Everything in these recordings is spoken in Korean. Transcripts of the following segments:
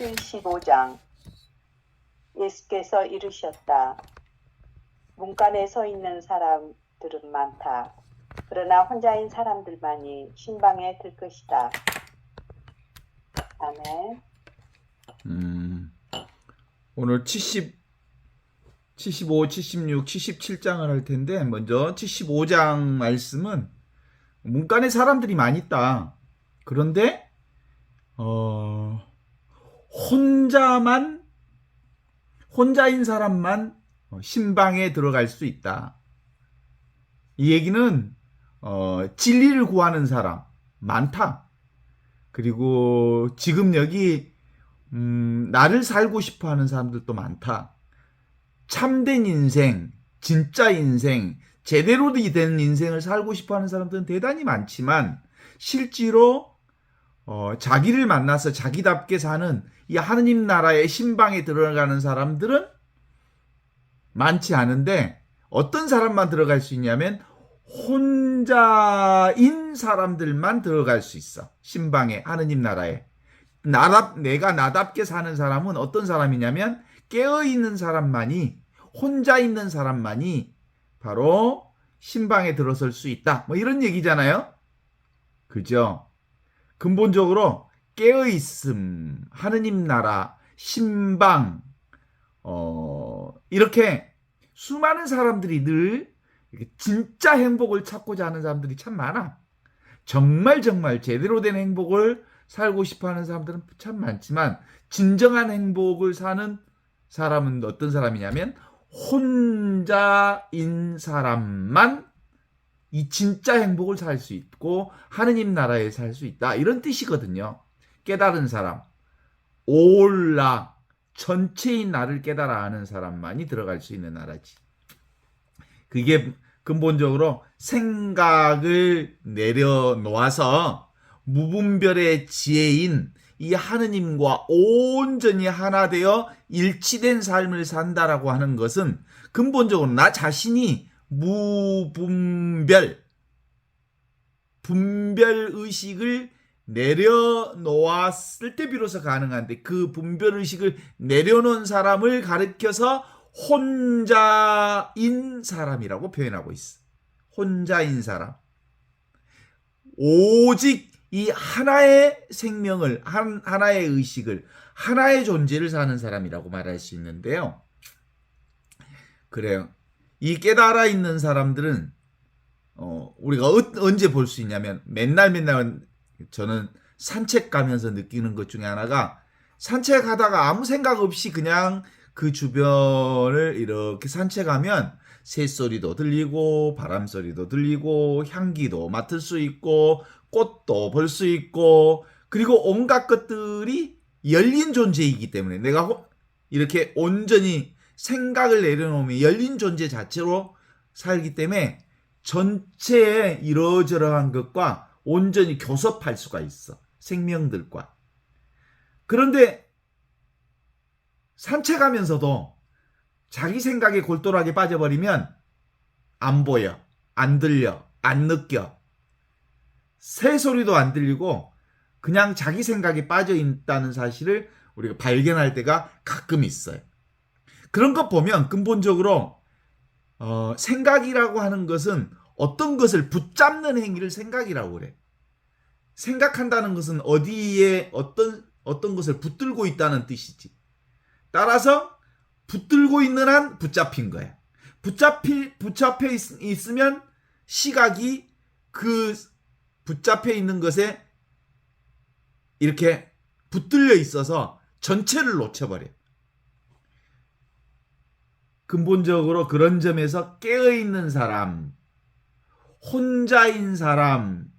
75장 예수께서 이르셨다. 문간에 서 있는 사람들은 많다. 그러나 혼자인 사람들만이 신방에 들 것이다. 아멘. 오늘 75, 76, 77장을 할 텐데 먼저 75장 말씀은 문간에 사람들이 많이 있다. 그런데 혼자인 사람만 신방에 들어갈 수 있다. 이 얘기는 진리를 구하는 사람 많다. 그리고 지금 여기 나를 살고 싶어하는 사람들도 많다. 참된 인생, 진짜 인생, 제대로 된 인생을 살고 싶어하는 사람들은 대단히 많지만 실제로 자기를 만나서 자기답게 사는 이 하느님 나라의 신방에 들어가는 사람들은 많지 않은데 어떤 사람만 들어갈 수 있냐면 혼자인 사람들만 들어갈 수 있어. 신방에, 하느님 나라에. 내가 나답게 사는 사람은 어떤 사람이냐면 깨어있는 사람만이, 혼자 있는 사람만이 바로 신방에 들어설 수 있다. 뭐 이런 얘기잖아요. 그죠? 근본적으로 깨어있음, 하느님 나라, 신방, 이렇게 수많은 사람들이 늘 진짜 행복을 찾고자 하는 사람들이 참 많아. 정말 제대로 된 행복을 살고 싶어하는 사람들은 참 많지만 진정한 행복을 사는 사람은 어떤 사람이냐면 혼자인 사람만 이 진짜 행복을 살 수 있고 하느님 나라에 살 수 있다. 이런 뜻이거든요. 깨달은 사람, 올라 전체인 나를 깨달아 아는 사람만이 들어갈 수 있는 나라지. 그게 근본적으로 생각을 내려놓아서 무분별의 지혜인 이 하느님과 온전히 하나 되어 일치된 삶을 산다라고 하는 것은 근본적으로 나 자신이 분별의식을 내려놓았을 때 비로소 가능한데 그 분별의식을 내려놓은 사람을 가리켜서 혼자인 사람이라고 표현하고 있어. 혼자인 사람. 오직 이 하나의 생명을, 하나의 의식을, 하나의 존재를 사는 사람이라고 말할 수 있는데요. 그래요. 이 깨달아 있는 사람들은 우리가 언제 볼 수 있냐면 맨날 저는 산책 가면서 느끼는 것 중에 하나가 산책하다가 아무 생각 없이 그냥 그 주변을 이렇게 산책하면 새소리도 들리고 바람소리도 들리고 향기도 맡을 수 있고 꽃도 볼 수 있고 그리고 온갖 것들이 열린 존재이기 때문에 내가 이렇게 온전히 생각을 내려놓으면 열린 존재 자체로 살기 때문에 전체에 이러저러한 것과 온전히 교섭할 수가 있어. 생명들과. 그런데 산책하면서도 자기 생각에 골똘하게 빠져버리면 안 보여, 안 들려, 안 느껴. 새소리도 안 들리고 그냥 자기 생각에 빠져 있다는 사실을 우리가 발견할 때가 가끔 있어요. 그런 것 보면 근본적으로 생각이라고 하는 것은 어떤 것을 붙잡는 행위를 생각이라고 그래. 생각한다는 것은 어디에 어떤 것을 붙들고 있다는 뜻이지. 따라서 붙들고 있는 한 붙잡힌 거야. 붙잡혀 있으면 시각이 그 붙잡혀 있는 것에 이렇게 붙들려 있어서 전체를 놓쳐버려. 근본적으로 그런 점에서 깨어있는 사람, 혼자인 사람,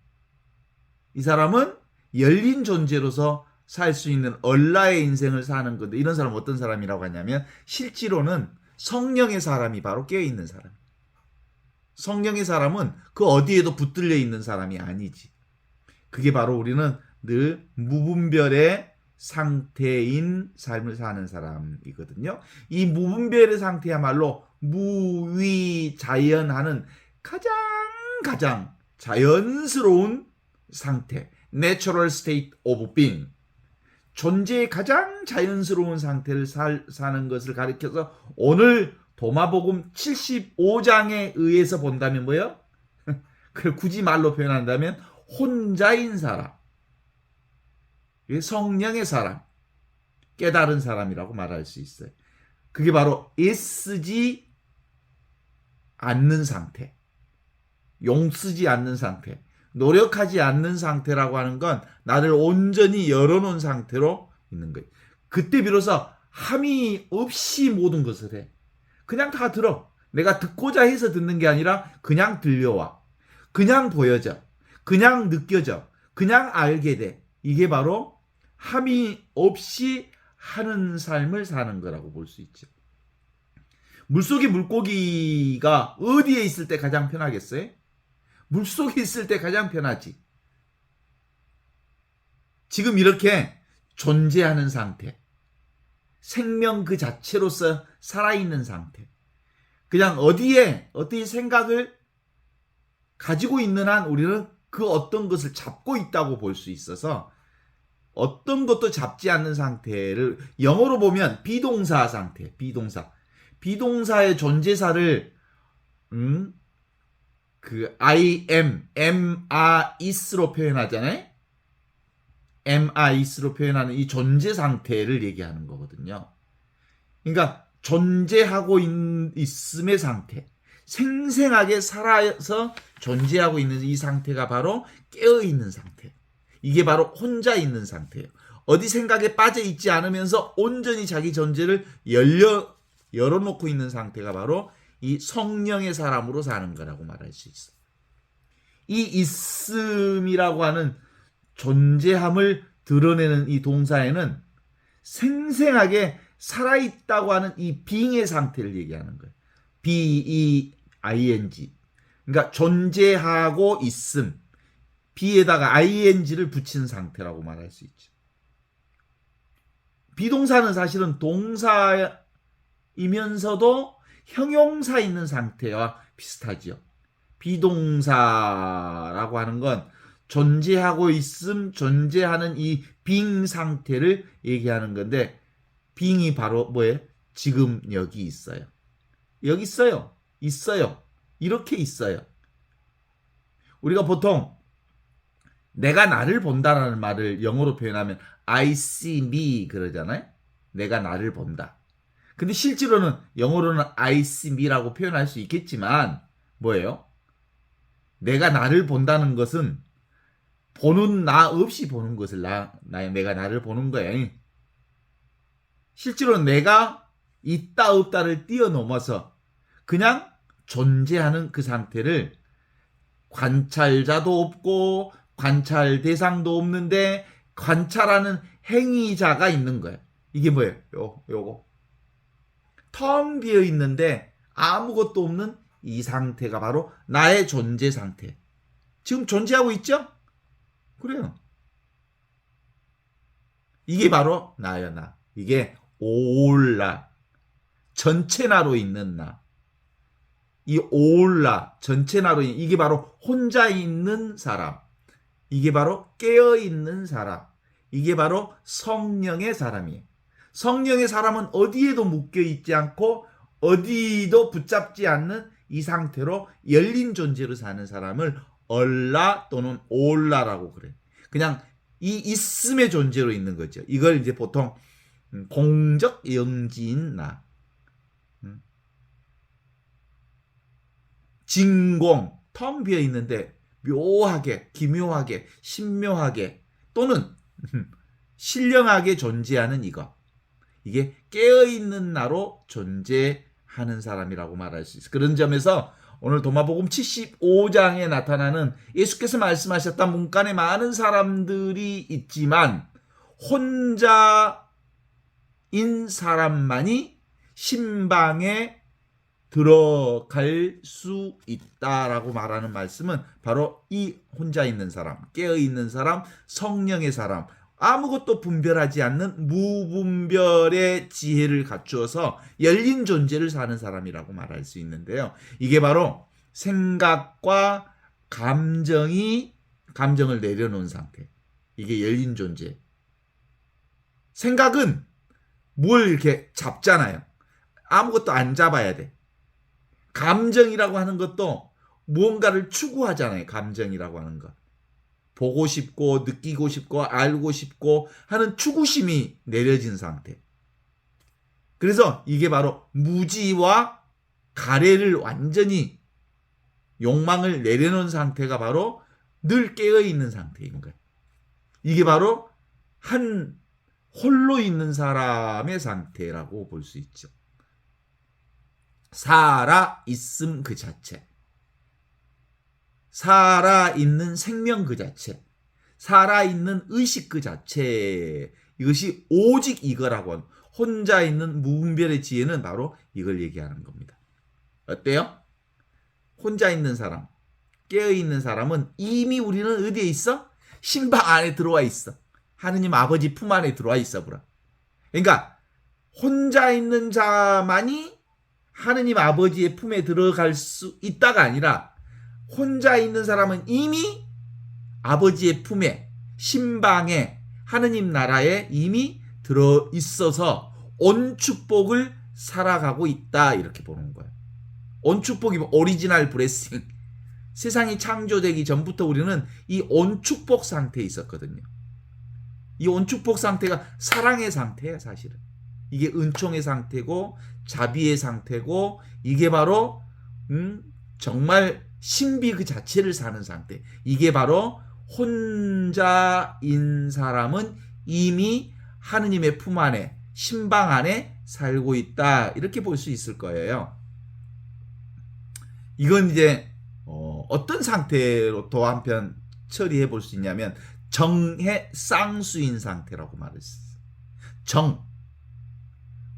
이 사람은 열린 존재로서 살 수 있는 얼라의 인생을 사는 건데 이런 사람은 어떤 사람이라고 하냐면 실제로는 성령의 사람이 바로 깨어있는 사람. 성령의 사람은 그 어디에도 붙들려 있는 사람이 아니지. 그게 바로 우리는 늘 무분별의 상태인 삶을 사는 사람이거든요. 이 무분별의 상태야말로 무위자연하는 가장 자연스러운 상태, natural state of being. 존재의 가장 자연스러운 상태를 사는 것을 가리켜서 오늘 도마복음 75장에 의해서 본다면 뭐예요? 그걸 굳이 말로 표현한다면 혼자인 사람, 성령의 사람, 깨달은 사람이라고 말할 수 있어요. 그게 바로 애쓰지 않는 상태, 용쓰지 않는 상태, 노력하지 않는 상태라고 하는 건 나를 온전히 열어놓은 상태로 있는 거예요. 그때 비로소 함이 없이 모든 것을 해. 그냥 다 들어. 내가 듣고자 해서 듣는 게 아니라 그냥 들려와. 그냥 보여져. 그냥 느껴져. 그냥 알게 돼. 이게 바로 함이 없이 하는 삶을 사는 거라고 볼 수 있죠. 물속의 물고기가 어디에 있을 때 가장 편하겠어요? 물속에 있을 때 가장 편하지. 지금 이렇게 존재하는 상태, 생명 그 자체로서 살아있는 상태, 그냥 어디에 생각을 가지고 있는 한 우리는 그 어떤 것을 잡고 있다고 볼 수 있어서 어떤 것도 잡지 않는 상태를 영어로 보면 비동사 상태, 비동사의 존재사를 그 I am, is로 표현하잖아요. is로 표현하는 이 존재 상태를 얘기하는 거거든요. 그러니까 존재하고 있음의 상태, 생생하게 살아서 존재하고 있는 이 상태가 바로 깨어있는 상태. 이게 바로 혼자 있는 상태예요. 어디 생각에 빠져 있지 않으면서 온전히 자기 존재를 열어놓고 있는 상태가 바로 이 성령의 사람으로 사는 거라고 말할 수 있어. 이 있음이라고 하는 존재함을 드러내는 이 동사에는 생생하게 살아있다고 하는 이 being의 상태를 얘기하는 거예요. being. 그러니까 존재하고 있음. be에다가 ing를 붙인 상태라고 말할 수 있죠. 비동사는 사실은 동사이면서도 형용사 있는 상태와 비슷하죠. 비동사라고 하는 건 존재하고 있음, 존재하는 이 being 상태를 얘기하는 건데 being이 바로 뭐예요? 지금 여기 있어요. 여기 있어요. 이렇게 있어요. 우리가 보통 내가 나를 본다라는 말을 영어로 표현하면 I see me 그러잖아요. 내가 나를 본다. 근데 실제로는 영어로는 I see me라고 표현할 수 있겠지만 뭐예요? 내가 나를 본다는 것은 보는 나 없이 보는 것을 내가 나를 보는 거예요. 실제로 내가 있다 없다를 뛰어넘어서 그냥 존재하는 그 상태를 관찰자도 없고 관찰 대상도 없는데 관찰하는 행위자가 있는 거예요. 이게 뭐예요? 요거. 텅 비어 있는데 아무것도 없는 이 상태가 바로 나의 존재 상태. 지금 존재하고 있죠? 그래요. 이게 바로 나야, 나. 이게 올 나. 전체 나로 있는 나. 이 올 나, 전체 나로 있는, 이게 바로 혼자 있는 사람. 이게 바로 깨어있는 사람. 이게 바로 성령의 사람이에요. 성령의 사람은 어디에도 묶여있지 않고 어디도 붙잡지 않는 이 상태로 열린 존재로 사는 사람을 얼라 또는 올라라고 그래요. 그냥 이 있음의 존재로 있는 거죠. 이걸 이제 보통 공적 영지인 나, 진공, 텅 비어 있는데 묘하게, 기묘하게, 신묘하게 또는 신령하게 존재하는 이것. 이게 깨어있는 나로 존재하는 사람이라고 말할 수 있어요. 그런 점에서 오늘 도마복음 75장에 나타나는 예수께서 말씀하셨던 문간에 많은 사람들이 있지만 혼자인 사람만이 신방에 들어갈 수 있다라고 말하는 말씀은 바로 이 혼자 있는 사람, 깨어있는 사람, 성령의 사람, 아무것도 분별하지 않는 무분별의 지혜를 갖추어서 열린 존재를 사는 사람이라고 말할 수 있는데요. 이게 바로 생각과 감정을 내려놓은 상태. 이게 열린 존재. 생각은 뭘 이렇게 잡잖아요. 아무것도 안 잡아야 돼. 감정이라고 하는 것도 무언가를 추구하잖아요. 감정이라고 하는 것. 보고 싶고 느끼고 싶고 알고 싶고 하는 추구심이 내려진 상태. 그래서 이게 바로 무지와 가래를 완전히 욕망을 내려놓은 상태가 바로 늘 깨어있는 상태인 거예요. 이게 바로 한 홀로 있는 사람의 상태라고 볼 수 있죠. 살아있음 그 자체. 살아있는 생명 그 자체. 살아있는 의식 그 자체. 이것이 오직 이거라고 하는, 혼자 있는 무분별의 지혜는 바로 이걸 얘기하는 겁니다. 어때요? 혼자 있는 사람, 깨어있는 사람은 이미 우리는 어디에 있어? 신방 안에 들어와 있어. 하느님 아버지 품 안에 들어와 있어 보라. 그러니까 혼자 있는 자만이 하느님 아버지의 품에 들어갈 수 있다가 아니라 혼자 있는 사람은 이미 아버지의 품에, 신방에, 하느님 나라에 이미 들어 있어서 온 축복을 살아가고 있다, 이렇게 보는 거예요. 온 축복이면 오리지널 블레싱. 세상이 창조되기 전부터 우리는 이 온 축복 상태에 있었거든요. 이 온 축복 상태가 사랑의 상태예요, 사실은. 이게 은총의 상태고 자비의 상태고, 이게 바로 정말 신비 그 자체를 사는 상태. 이게 바로 혼자인 사람은 이미 하느님의 품 안에, 신방 안에 살고 있다, 이렇게 볼 수 있을 거예요. 이건 이제 어떤 상태로 또 한편 처리해 볼 수 있냐면 정해 쌍수인 상태라고 말했어요.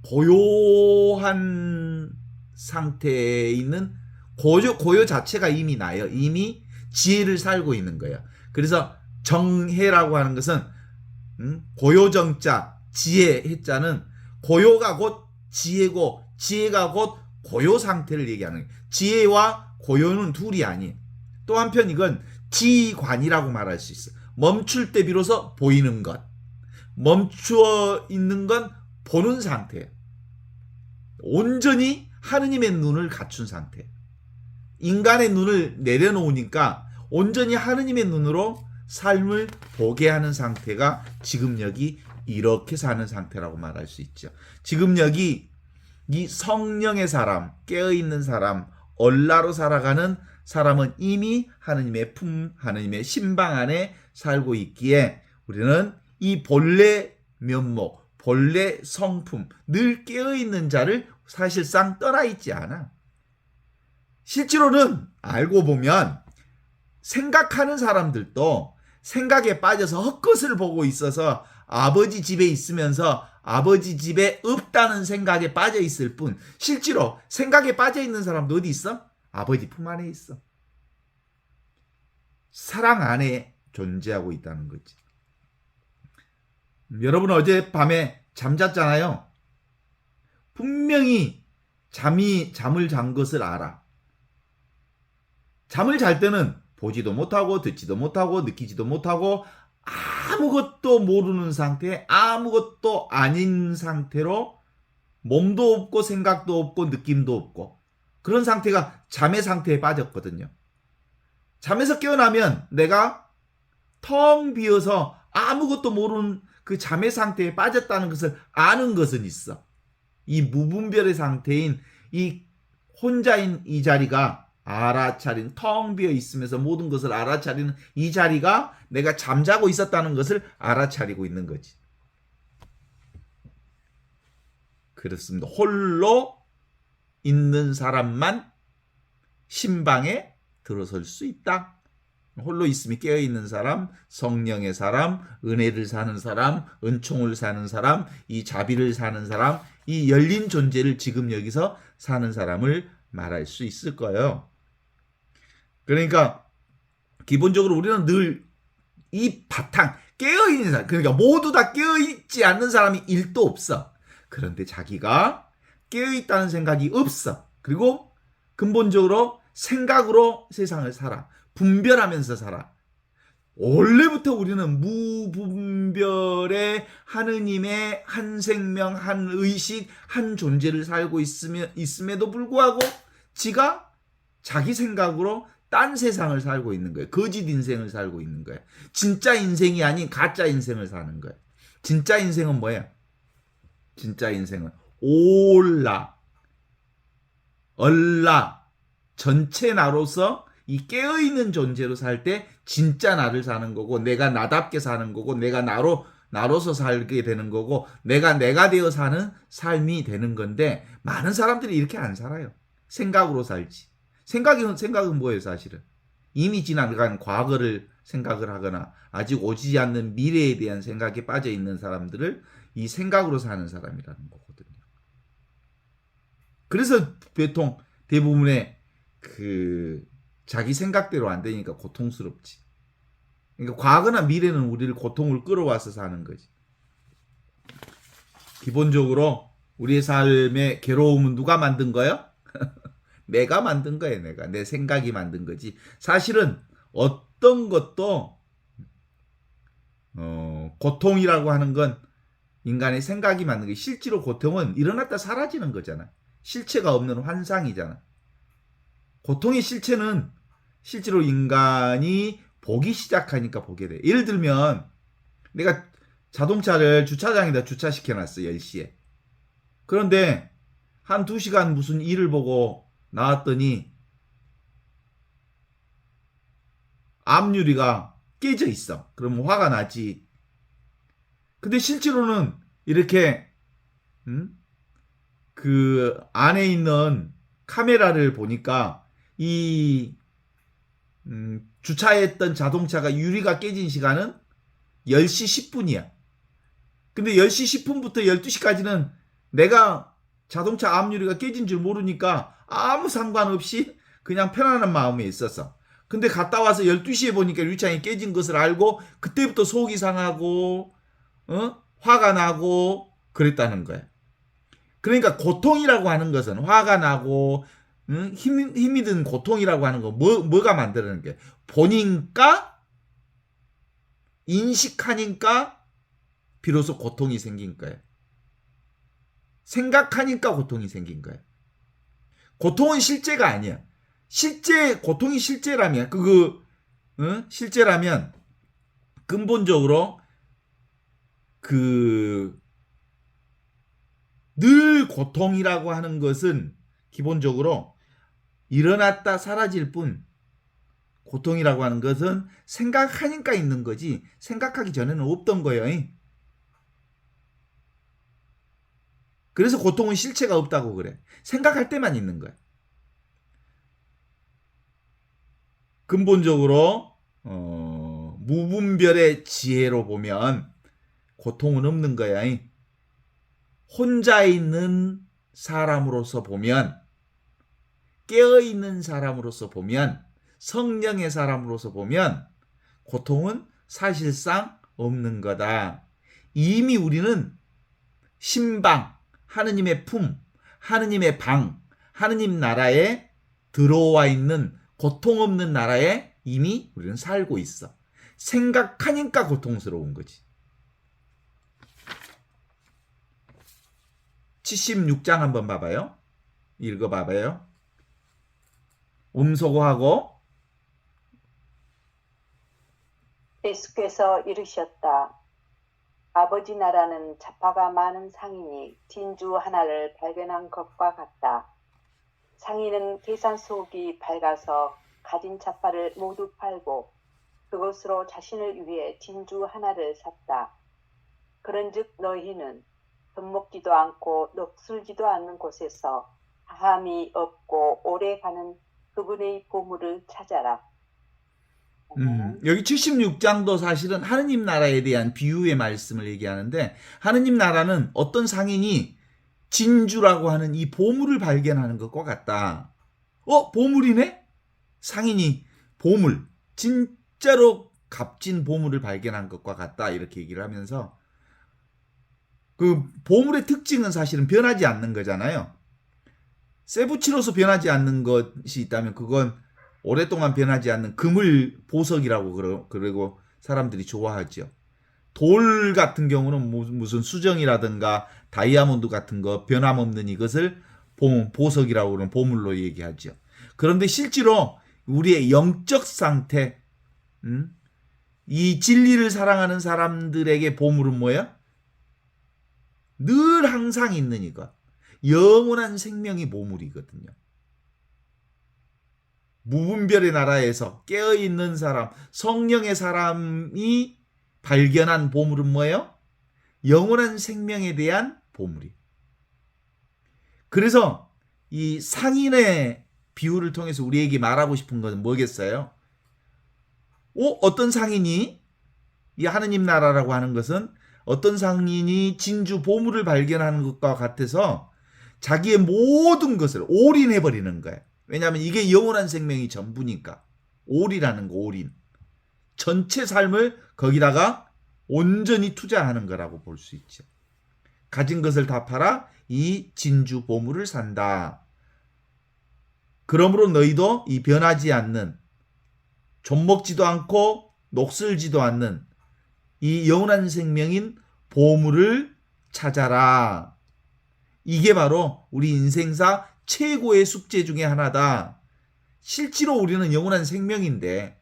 고요한 상태에 있는 고요 자체가 이미 나요. 이미 지혜를 살고 있는 거예요. 그래서 정해라고 하는 것은 고요정자, 지혜 해자는 고요가 곧 지혜고 지혜가 곧 고요 상태를 얘기하는 거예요. 지혜와 고요는 둘이 아니에요. 또 한편 이건 지관이라고 말할 수 있어요. 멈출 때 비로소 보이는 것, 멈추어 있는 건 보는 상태예요. 온전히 하느님의 눈을 갖춘 상태. 인간의 눈을 내려놓으니까 온전히 하느님의 눈으로 삶을 보게 하는 상태가 지금 여기 이렇게 사는 상태라고 말할 수 있죠. 지금 여기 이 성령의 사람, 깨어있는 사람, 얼라로 살아가는 사람은 이미 하느님의 품, 하느님의 신방 안에 살고 있기에 우리는 이 본래 면목, 본래 성품, 늘 깨어있는 자를 사실상 떠나 있지 않아. 실제로는 알고 보면 생각하는 사람들도 생각에 빠져서 헛것을 보고 있어서 아버지 집에 있으면서 아버지 집에 없다는 생각에 빠져 있을 뿐, 실제로 생각에 빠져 있는 사람도 어디 있어? 아버지 품 안에 있어. 사랑 안에 존재하고 있다는 거지. 여러분 어젯밤에 잠잤잖아요. 분명히 잠을 잔 것을 알아. 잠을 잘 때는 보지도 못하고 듣지도 못하고 느끼지도 못하고 아무것도 모르는 상태, 아무것도 아닌 상태로 몸도 없고 생각도 없고 느낌도 없고 그런 상태가 잠의 상태에 빠졌거든요. 잠에서 깨어나면 내가 텅 비어서 아무것도 모르는 그 잠의 상태에 빠졌다는 것을 아는 것은 있어. 이 무분별의 상태인 이 혼자인 이 자리가 알아차린, 텅 비어 있으면서 모든 것을 알아차리는 이 자리가 내가 잠자고 있었다는 것을 알아차리고 있는 거지. 그렇습니다. 홀로 있는 사람만 신방에 들어설 수 있다. 홀로 있음이 깨어있는 사람, 성령의 사람, 은혜를 사는 사람, 은총을 사는 사람, 이 자비를 사는 사람, 이 열린 존재를 지금 여기서 사는 사람을 말할 수 있을 거예요. 그러니까 기본적으로 우리는 늘 이 바탕, 깨어있는 사람, 그러니까 모두 다 깨어있지 않는 사람이 일도 없어. 그런데 자기가 깨어있다는 생각이 없어. 그리고 근본적으로 생각으로 세상을 살아. 분별하면서 살아. 원래부터 우리는 무분별의 하느님의 한 생명, 한 의식, 한 존재를 살고 있음에도 불구하고 지가 자기 생각으로 딴 세상을 살고 있는 거예요. 거짓 인생을 살고 있는 거예요. 진짜 인생이 아닌 가짜 인생을 사는 거예요. 진짜 인생은 뭐예요? 진짜 인생은 올라, 얼라, 전체 나로서 이 깨어있는 존재로 살 때 진짜 나를 사는 거고, 내가 나답게 사는 거고, 내가 나로서 살게 되는 거고, 내가 되어 사는 삶이 되는 건데, 많은 사람들이 이렇게 안 살아요. 생각으로 살지. 생각은 뭐예요, 사실은? 이미 지나간 과거를 생각을 하거나, 아직 오지 않는 미래에 대한 생각에 빠져 있는 사람들을 이 생각으로 사는 사람이라는 거거든요. 그래서 보통 대부분의 자기 생각대로 안 되니까 고통스럽지. 그러니까 과거나 미래는 우리를 고통을 끌어와서 사는 거지. 기본적으로 우리의 삶의 괴로움은 누가 만든 거예요? 내가 만든 거예요. 내 생각이 만든 거지. 사실은 어떤 것도 고통이라고 하는 건 인간의 생각이 만든 거예요. 실제로 고통은 일어났다 사라지는 거잖아. 실체가 없는 환상이잖아. 고통의 실체는 실제로 인간이 보기 시작하니까 보게 돼. 예를 들면 내가 자동차를 주차장에다 주차시켜놨어. 10시에. 그런데 한 2시간 무슨 일을 보고 나왔더니 앞유리가 깨져 있어. 그러면 화가 나지. 근데 실제로는 이렇게 그 안에 있는 카메라를 보니까 이 주차했던 자동차가 유리가 깨진 시간은 10시 10분이야. 근데 10시 10분부터 12시까지는 내가 자동차 앞유리가 깨진 줄 모르니까 아무 상관없이 그냥 편안한 마음에 있었어. 근데 갔다 와서 12시에 보니까 유리창이 깨진 것을 알고 그때부터 속이 상하고 화가 나고 그랬다는 거야. 그러니까 고통이라고 하는 것은 화가 나고 힘이 든 고통이라고 하는 거 뭐가 만드는 게 보니까 인식하니까 비로소 고통이 생긴 거예요. 생각하니까 고통이 생긴 거예요. 고통은 실제가 아니야. 고통이 실제라면 실제라면 근본적으로 늘 고통이라고 하는 것은 기본적으로 일어났다 사라질 뿐, 고통이라고 하는 것은 생각하니까 있는 거지 생각하기 전에는 없던 거예요. 그래서 고통은 실체가 없다고 그래. 생각할 때만 있는 거야. 근본적으로 무분별의 지혜로 보면 고통은 없는 거야. 혼자 있는 사람으로서 보면, 깨어있는 사람으로서 보면, 성령의 사람으로서 보면 고통은 사실상 없는 거다. 이미 우리는 신방, 하느님의 품, 하느님의 방, 하느님 나라에 들어와 있는 고통 없는 나라에 이미 우리는 살고 있어. 생각하니까 고통스러운 거지. 76장 한번 봐봐요. 읽어봐봐요. 음소거하고 예수께서 이르셨다. 아버지 나라는 자파가 많은 상인이 진주 하나를 발견한 것과 같다. 상인은 계산 속이 밝아서 가진 자파를 모두 팔고 그것으로 자신을 위해 진주 하나를 샀다. 그런즉 너희는 젖먹지도 않고 넋술지도 않는 곳에서 다함이 없고 오래 가는 그분의 보물을 찾아라. 여기 76장도 사실은 하느님 나라에 대한 비유의 말씀을 얘기하는데, 하느님 나라는 어떤 상인이 진주라고 하는 이 보물을 발견하는 것과 같다. 보물이네? 상인이 보물, 진짜로 값진 보물을 발견한 것과 같다. 이렇게 얘기를 하면서 그 보물의 특징은 사실은 변하지 않는 거잖아요. 세부치로서 변하지 않는 것이 있다면 그건 오랫동안 변하지 않는 그물 보석이라고 그러고, 사람들이 좋아하죠. 돌 같은 경우는 무슨 수정이라든가 다이아몬드 같은 거 변함없는 이것을 보석이라고 그러는 보물로 얘기하죠. 그런데 실제로 우리의 영적 상태, 이 진리를 사랑하는 사람들에게 보물은 뭐야? 늘 항상 있는 이것. 영원한 생명이 보물이거든요. 무분별의 나라에서 깨어있는 사람, 성령의 사람이 발견한 보물은 뭐예요? 영원한 생명에 대한 보물이. 그래서 이 상인의 비유를 통해서 우리에게 말하고 싶은 것은 뭐겠어요? 어떤 상인이, 이 하느님 나라라고 하는 것은 어떤 상인이 진주 보물을 발견하는 것과 같아서 자기의 모든 것을 올인해버리는 거예요. 왜냐하면 이게 영원한 생명이 전부니까. 올이라는 거, 올인. 전체 삶을 거기다가 온전히 투자하는 거라고 볼 수 있죠. 가진 것을 다 팔아 이 진주 보물을 산다. 그러므로 너희도 이 변하지 않는, 좀먹지도 않고 녹슬지도 않는 이 영원한 생명인 보물을 찾아라. 이게 바로 우리 인생사 최고의 숙제 중에 하나다. 실제로 우리는 영원한 생명인데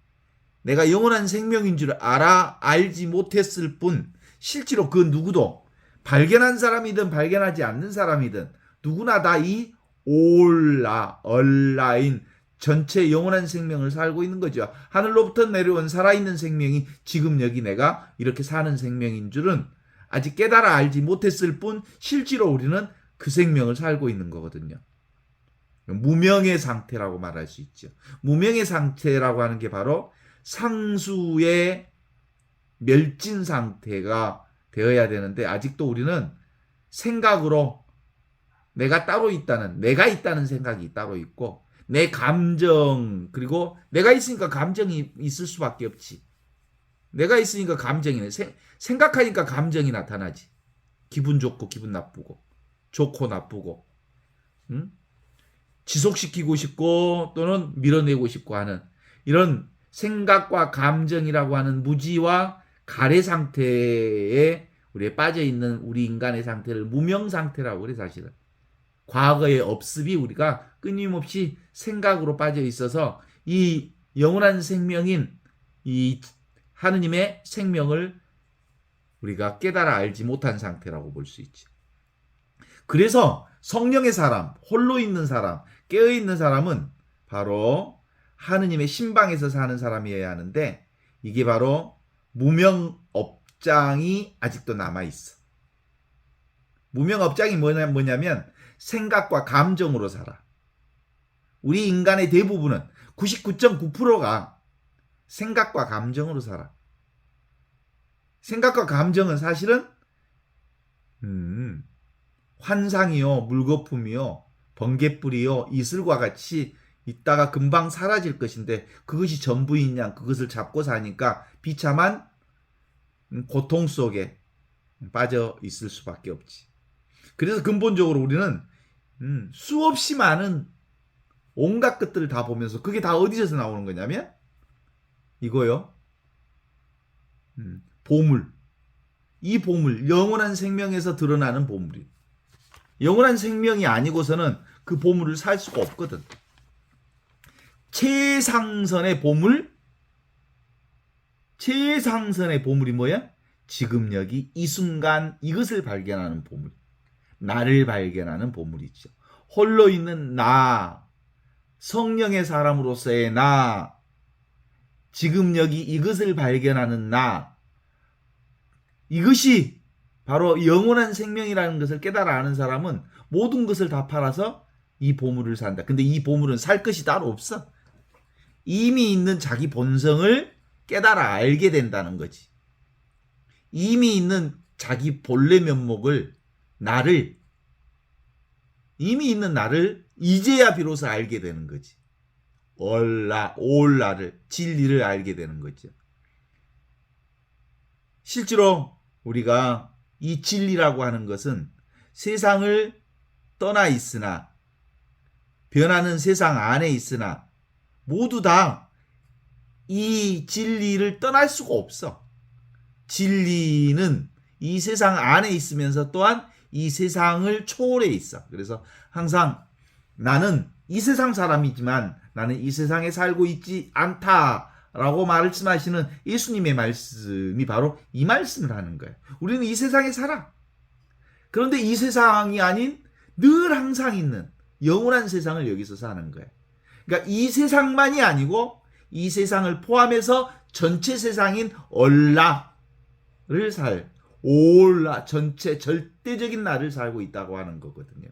내가 영원한 생명인 줄 알지 못했을 뿐 실제로 그 누구도 발견한 사람이든 발견하지 않는 사람이든 누구나 다 이 얼라인 전체 영원한 생명을 살고 있는 거죠. 하늘로부터 내려온 살아있는 생명이 지금 여기 내가 이렇게 사는 생명인 줄은 아직 깨달아 알지 못했을 뿐 실제로 우리는 그 생명을 살고 있는 거거든요. 무명의 상태라고 말할 수 있죠. 무명의 상태라고 하는 게 바로 상수의 멸진 상태가 되어야 되는데 아직도 우리는 생각으로 내가 따로 있다는, 내가 있다는 생각이 따로 있고 내 감정, 그리고 내가 있으니까 감정이 있을 수밖에 없지. 내가 있으니까 감정이네. 생각하니까 감정이 나타나지. 기분 좋고 기분 나쁘고, 좋고 나쁘고, 지속시키고 싶고 또는 밀어내고 싶고 하는 이런 생각과 감정이라고 하는 무지와 가래 상태에 우리에 빠져 있는 우리 인간의 상태를 무명 상태라고 그래. 사실은 과거의 업습이 우리가 끊임없이 생각으로 빠져 있어서 이 영원한 생명인 이 하느님의 생명을 우리가 깨달아 알지 못한 상태라고 볼 수 있지. 그래서 성령의 사람, 홀로 있는 사람, 깨어 있는 사람은 바로 하느님의 신방에서 사는 사람이어야 하는데 이게 바로 무명업장이 아직도 남아 있어. 무명업장이 뭐냐면 생각과 감정으로 살아. 우리 인간의 대부분은 99.9%가 생각과 감정으로 살아. 생각과 감정은 사실은 환상이요, 물거품이요, 번개불이요, 이슬과 같이 있다가 금방 사라질 것인데 그것이 전부인 양 그것을 잡고 사니까 비참한 고통 속에 빠져 있을 수밖에 없지. 그래서 근본적으로 우리는 수없이 많은 온갖 것들을 다 보면서 그게 다 어디서 나오는 거냐면 이거요. 보물. 이 보물, 영원한 생명에서 드러나는 보물이. 영원한 생명이 아니고서는 그 보물을 살 수가 없거든. 최상선의 보물, 최상선의 보물이 뭐야? 지금 여기 이 순간 이것을 발견하는 보물. 나를 발견하는 보물이죠. 홀로 있는 나, 성령의 사람으로서의 나, 지금 여기 이것을 발견하는 나, 이것이 바로 영원한 생명이라는 것을 깨달아 아는 사람은 모든 것을 다 팔아서 이 보물을 산다. 근데 이 보물은 살 것이 따로 없어. 이미 있는 자기 본성을 깨달아 알게 된다는 거지. 이미 있는 자기 본래 면목을, 나를, 이미 있는 나를 이제야 비로소 알게 되는 거지. 올 나를, 진리를 알게 되는 거죠. 실제로 우리가 이 진리라고 하는 것은 세상을 떠나 있으나, 변하는 세상 안에 있으나 모두 다 이 진리를 떠날 수가 없어. 진리는 이 세상 안에 있으면서 또한 이 세상을 초월해 있어. 그래서 항상 나는 이 세상 사람이지만 나는 이 세상에 살고 있지 않다라고 말씀하시는 예수님의 말씀이 바로 이 말씀을 하는 거예요. 우리는 이 세상에 살아. 그런데 이 세상이 아닌 늘 항상 있는 영원한 세상을 여기서 사는 거예요. 그러니까 이 세상만이 아니고 이 세상을 포함해서 전체 세상인 올라 전체 절대적인 나를 살고 있다고 하는 거거든요.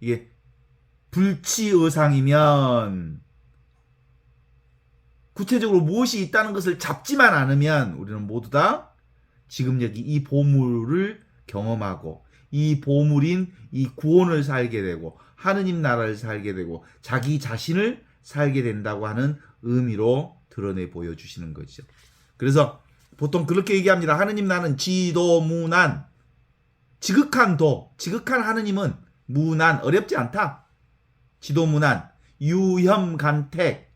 이게 불치의상이면 구체적으로 무엇이 있다는 것을 잡지만 않으면 우리는 모두 다 지금 여기 이 보물을 경험하고 이 보물인 이 구원을 살게 되고 하느님 나라를 살게 되고 자기 자신을 살게 된다고 하는 의미로 드러내 보여주시는 거죠. 그래서 보통 그렇게 얘기합니다. 하느님 나는 지도무난, 지극한 하느님은 무난, 어렵지 않다. 지도무난, 유혐간택,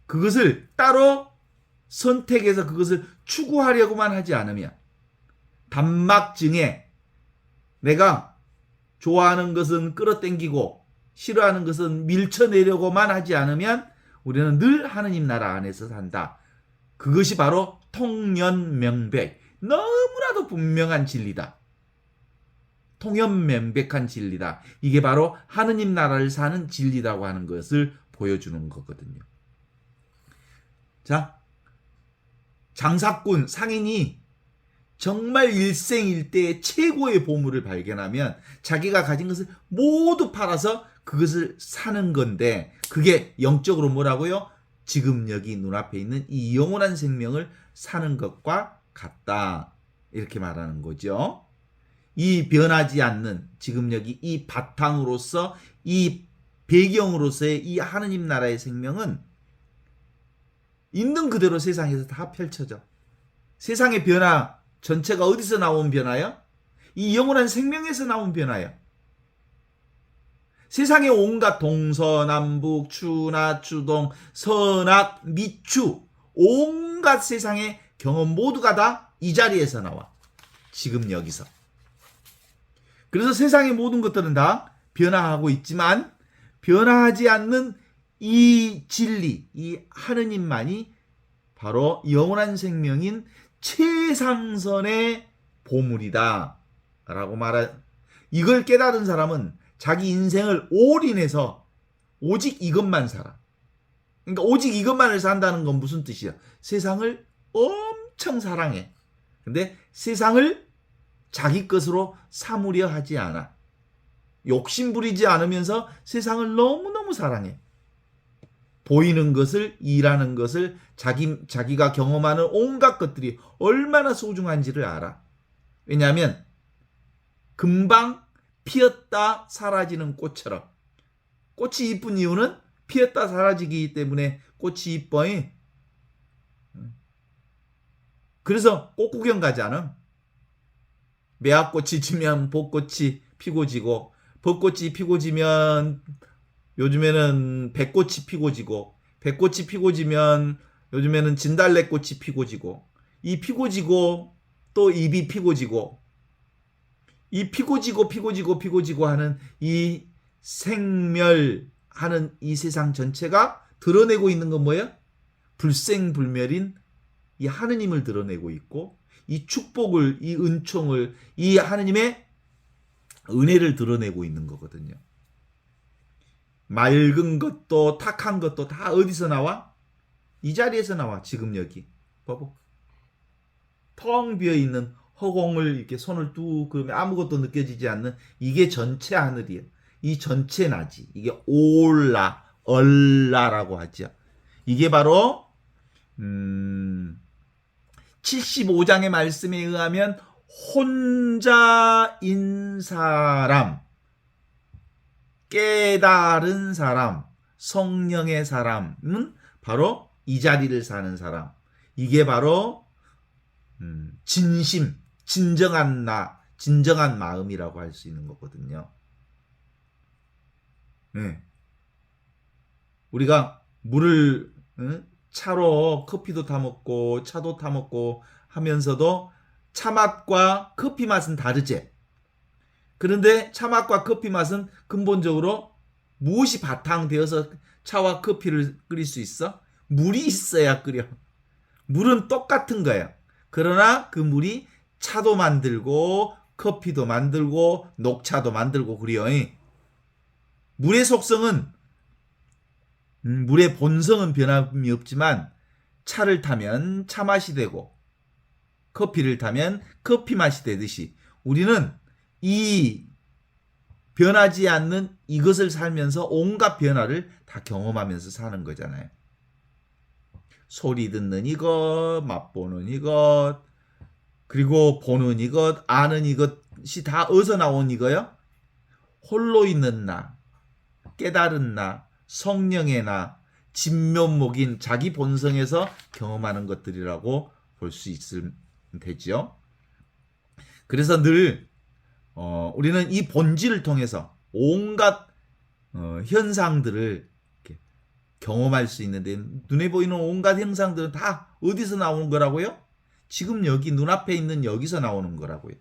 그것을 따로 선택해서 그것을 추구하려고만 하지 않으면, 단막증에 내가 좋아하는 것은 끌어당기고 싫어하는 것은 밀쳐내려고만 하지 않으면 우리는 늘 하느님 나라 안에서 산다. 그것이 바로 통연명백, 너무나도 분명한 진리다. 통연명백한 진리다. 이게 바로 하느님 나라를 사는 진리라고 하는 것을 보여주는 거거든요. 자, 장사꾼, 상인이 정말 일생일대의 최고의 보물을 발견하면 자기가 가진 것을 모두 팔아서 그것을 사는 건데, 그게 영적으로 뭐라고요? 지금 여기 눈앞에 있는 이 영원한 생명을 사는 것과 같다. 이렇게 말하는 거죠. 이 변하지 않는 지금 여기 이 바탕으로서 이 배경으로서의 이 하느님 나라의 생명은 있는 그대로 세상에서 다 펼쳐져. 세상의 변화 전체가 어디서 나온 변화야? 이 영원한 생명에서 나온 변화야. 세상의 온갖 동서남북 추나 추동 선악 미추 온갖 세상의 경험 모두가 다 이 자리에서 나와. 지금 여기서. 그래서 세상의 모든 것들은 다 변화하고 있지만 변화하지 않는 이 진리, 이 하느님만이 바로 영원한 생명인 최상선의 보물이다 라고 이걸 깨달은 사람은 자기 인생을 올인해서 오직 이것만 살아. 그러니까 오직 이것만을 산다는 건 무슨 뜻이야? 세상을 엄청 사랑해. 근데 세상을 자기 것으로 삼으려 하지 않아. 욕심 부리지 않으면서 세상을 너무너무 사랑해. 보이는 것을, 일하는 것을, 자기가 경험하는 온갖 것들이 얼마나 소중한지를 알아. 왜냐하면 금방 피었다 사라지는 꽃처럼, 꽃이 이쁜 이유는 피었다 사라지기 때문에 꽃이 이뻐요. 그래서 꽃 구경 가잖아. 매화꽃이 지면 벚꽃이 피고 지고, 벚꽃이 피고 지면 요즘에는 백꽃이 피고 지고, 백꽃이 피고 지면 요즘에는 진달래꽃이 피고 지고, 이 피고 지고 또 잎이 피고 지고, 이 피고 지고 하는 이 생멸하는 이 세상 전체가 드러내고 있는 건 뭐예요? 불생불멸인 이 하느님을 드러내고 있고, 이 축복을, 이 은총을, 이 하느님의 은혜를 드러내고 있는 거거든요. 맑은 것도 탁한 것도 다 어디서 나와? 이 자리에서 나와. 지금 여기. 봐봐. 텅 비어있는 허공을 이렇게 손을 뚝 그러면 아무것도 느껴지지 않는 이게 전체 하늘이에요. 이 전체 나지. 이게 올라, 얼라라고 하죠. 이게 바로 75장의 말씀에 의하면 혼자인 사람, 깨달은 사람, 성령의 사람은 바로 이 자리를 사는 사람. 이게 바로 진심, 진정한 나, 진정한 마음이라고 할 수 있는 거거든요. 네. 우리가 물을 응? 차로 커피도 타 먹고 차도 타 먹고 하면서도 차 맛과 커피 맛은 다르지. 그런데 차 맛과 커피 맛은 근본적으로 무엇이 바탕되어서 차와 커피를 끓일 수 있어? 물이 있어야 끓여. 물은 똑같은 거예요. 그러나 그 물이 차도 만들고 커피도 만들고 녹차도 만들고 그래요. 물의 속성은 물의 본성은 변함이 없지만 차를 타면 차 맛이 되고 커피를 타면 커피 맛이 되듯이 우리는 이 변하지 않는 이것을 살면서 온갖 변화를 다 경험하면서 사는 거잖아요. 소리 듣는 이것, 맛보는 이것, 그리고 보는 이것, 아는 이것이 다 어디서 나온 이거요? 홀로 있는 나, 깨달은 나, 성령의 나, 진면목인 자기 본성에서 경험하는 것들이라고 볼 수 있으면 되죠. 그래서 늘 우리는 이 본질을 통해서 온갖 현상들을 경험할 수 있는데 눈에 보이는 온갖 현상들은 다 어디서 나오는 거라고요? 지금 여기 눈앞에 있는 여기서 나오는 거라고요.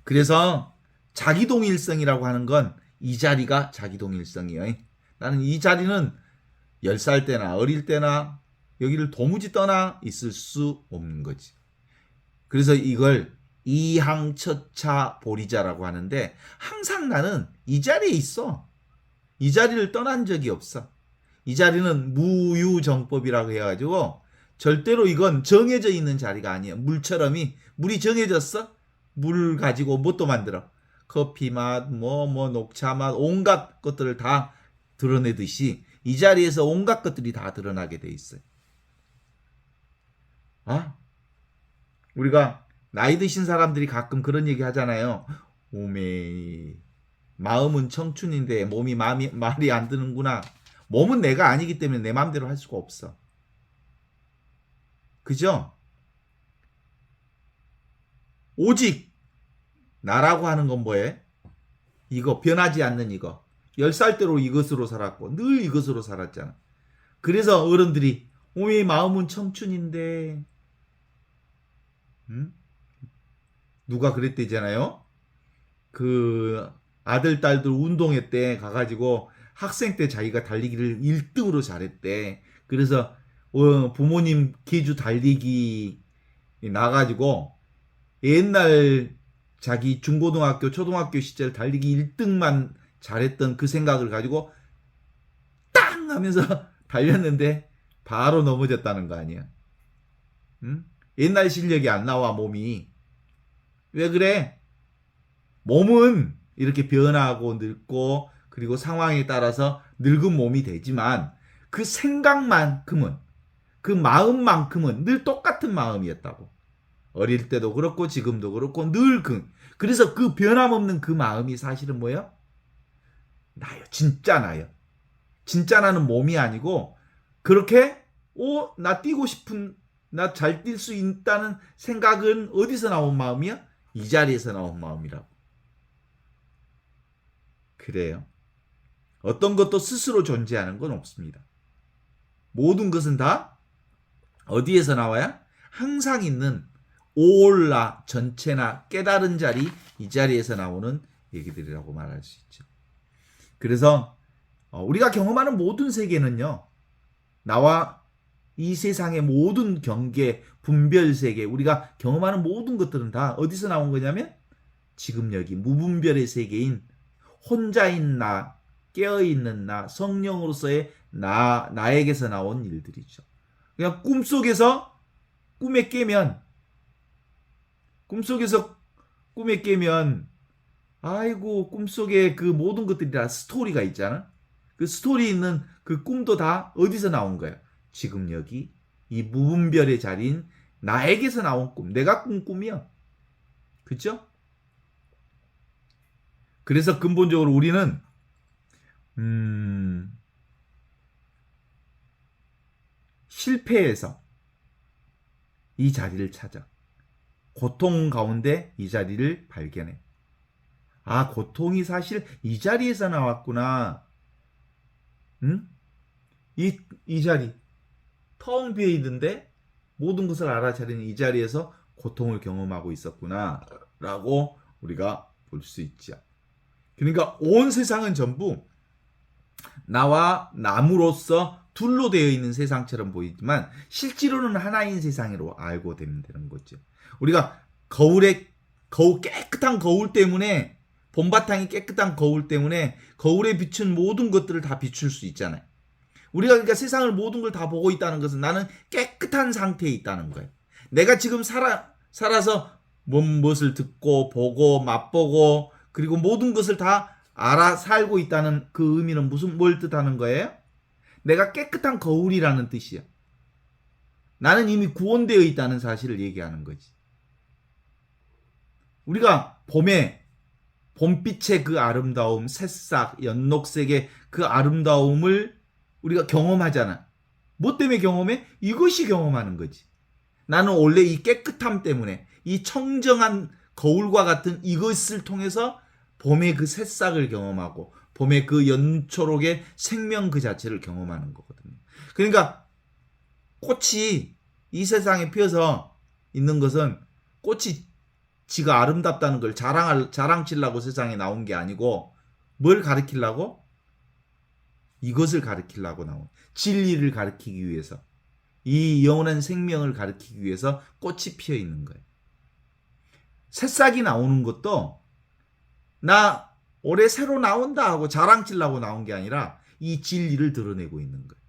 그래서 자기동일성이라고 하는 건 이 자리가 자기동일성이에요. 나는 이 자리는 10살 때나 어릴 때나 여기를 도무지 떠나 있을 수 없는 거지. 그래서 이걸 이항처차 보리자라고 하는데 항상 나는 이 자리에 있어. 이 자리를 떠난 적이 없어. 이 자리는 무유정법이라고 해가지고 절대로 이건 정해져 있는 자리가 아니야. 물이 정해졌어? 물 가지고 뭣도 만들어. 커피 맛, 녹차 맛, 온갖 것들을 다 드러내듯이 이 자리에서 온갖 것들이 다 드러나게 돼 있어요. 우리가 나이 드신 사람들이 가끔 그런 얘기 하잖아요. 오메, 마음은 청춘인데 몸이 말이 안 드는구나. 몸은 내가 아니기 때문에 내 마음대로 할 수가 없어. 그죠? 오직 나라고 하는 건 뭐예요? 이거 변하지 않는 이거. 10살 때로 이것으로 살았고 늘 이것으로 살았잖아. 그래서 어른들이 오메 마음은 청춘인데 누가 그랬대잖아요. 그 아들 딸들 운동회 때 가가지고 학생 때 자기가 달리기를 1등으로 잘했대. 그래서 부모님 계주 달리기 나가지고 옛날 자기 중고등학교 초등학교 시절 달리기 1등만 잘했던 그 생각을 가지고 땅 하면서 달렸는데 바로 넘어졌다는 거 아니야. 응? 옛날 실력이 안 나와 몸이. 왜 그래? 몸은 이렇게 변하고 늙고 그리고 상황에 따라서 늙은 몸이 되지만 그 생각만큼은 그 마음만큼은 늘 똑같은 마음이었다고. 어릴 때도 그렇고 지금도 그렇고 늘 그래서 그 변함없는 그 마음이 사실은 뭐예요? 나요. 진짜 나요. 진짜 나는 몸이 아니고 그렇게 나 뛰고 싶은 나 잘 뛸 수 있다는 생각은 어디서 나온 마음이야? 이 자리에서 나온 마음이라고. 그래요. 어떤 것도 스스로 존재하는 건 없습니다. 모든 것은 다 어디에서 나와요? 항상 있는 오올라 전체나 깨달은 자리, 이 자리에서 나오는 얘기들이라고 말할 수 있죠. 그래서 우리가 경험하는 모든 세계는요, 나와 이 세상의 모든 경계, 분별 세계, 우리가 경험하는 모든 것들은 다 어디서 나온 거냐면 지금 여기 무분별의 세계인 혼자인 나, 깨어있는 나, 성령으로서의 나에게서 나온 일들이죠. 그냥 꿈에 깨면 아이고 꿈속에 그 모든 것들이 다 스토리가 있잖아. 그 스토리 있는 그 꿈도 다 어디서 나온 거야? 지금 여기 이 무분별의 자리인 나에게서 나온 꿈. 내가 꾼 꿈이야. 그쵸? 그래서 근본적으로 우리는 실패해서 이 자리를 찾아. 고통 가운데 이 자리를 발견해. 고통이 사실 이 자리에서 나왔구나. 응? 이 자리 텅 비어 있는데 모든 것을 알아차리는 이 자리에서 고통을 경험하고 있었구나 라고 우리가 볼 수 있죠. 그러니까 온 세상은 전부 나와 남으로서 둘로 되어 있는 세상처럼 보이지만 실제로는 하나인 세상으로 알고 되면 되는 거죠. 우리가 깨끗한 거울 때문에, 봄바탕이 깨끗한 거울 때문에 거울에 비춘 모든 것들을 다 비출 수 있잖아요. 우리가 그러니까 세상을 모든 걸 다 보고 있다는 것은 나는 깨끗한 상태에 있다는 거예요. 내가 지금 살아서 무엇을 듣고 보고 맛보고 그리고 모든 것을 다 알아 살고 있다는 그 의미는 뭘 뜻하는 거예요? 내가 깨끗한 거울이라는 뜻이야. 나는 이미 구원되어 있다는 사실을 얘기하는 거지. 우리가 봄빛의 그 아름다움, 새싹, 연녹색의 그 아름다움을 우리가 경험하잖아. 뭐 때문에 경험해? 이것이 경험하는 거지. 나는 원래 이 깨끗함 때문에, 이 청정한 거울과 같은 이것을 통해서 봄의 그 새싹을 경험하고 봄의 그 연초록의 생명 그 자체를 경험하는 거거든요. 그러니까 꽃이 이 세상에 피어서 있는 것은 꽃이 지가 아름답다는 걸 자랑치려고 세상에 나온 게 아니고 뭘 가르치려고? 이것을 가르치려고 나온, 진리를 가르치기 위해서, 이 영원한 생명을 가르치기 위해서 꽃이 피어 있는 거예요. 새싹이 나오는 것도 나 올해 새로 나온다 하고 자랑치려고 나온 게 아니라 이 진리를 드러내고 있는 거예요.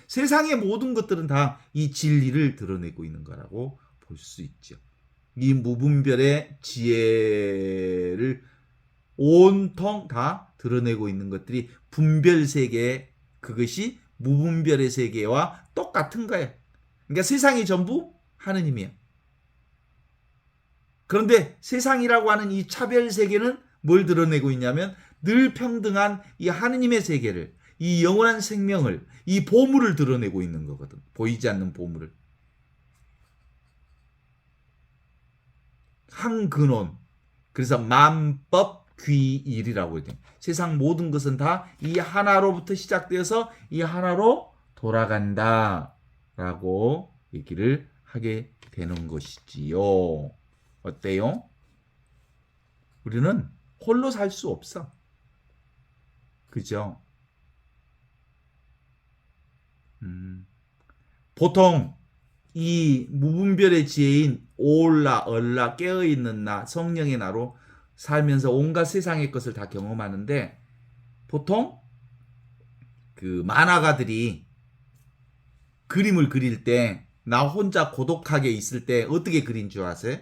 세상의 모든 것들은 다 이 진리를 드러내고 있는 거라고 볼 수 있죠. 이 무분별의 지혜를 온통 다 드러내고 있는 것들이 분별 세계, 그것이 무분별의 세계와 똑같은 거예요. 그러니까 세상이 전부 하느님이에요. 그런데 세상이라고 하는 이 차별 세계는 뭘 드러내고 있냐면 늘 평등한 이 하느님의 세계를, 이 영원한 생명을, 이 보물을 드러내고 있는 거거든. 보이지 않는 보물을. 항근원. 그래서 만법귀일이라고 해요. 세상 모든 것은 다 이 하나로부터 시작되어서 이 하나로 돌아간다 라고 얘기를 하게 되는 것이지요. 어때요? 우리는 홀로 살 수 없어. 그죠? 보통 이 무분별의 지혜인 올라, 얼라, 깨어있는 나, 성령의 나로 살면서 온갖 세상의 것을 다 경험하는데, 보통 그 만화가들이 그림을 그릴 때 나 혼자 고독하게 있을 때 어떻게 그린 줄 아세요?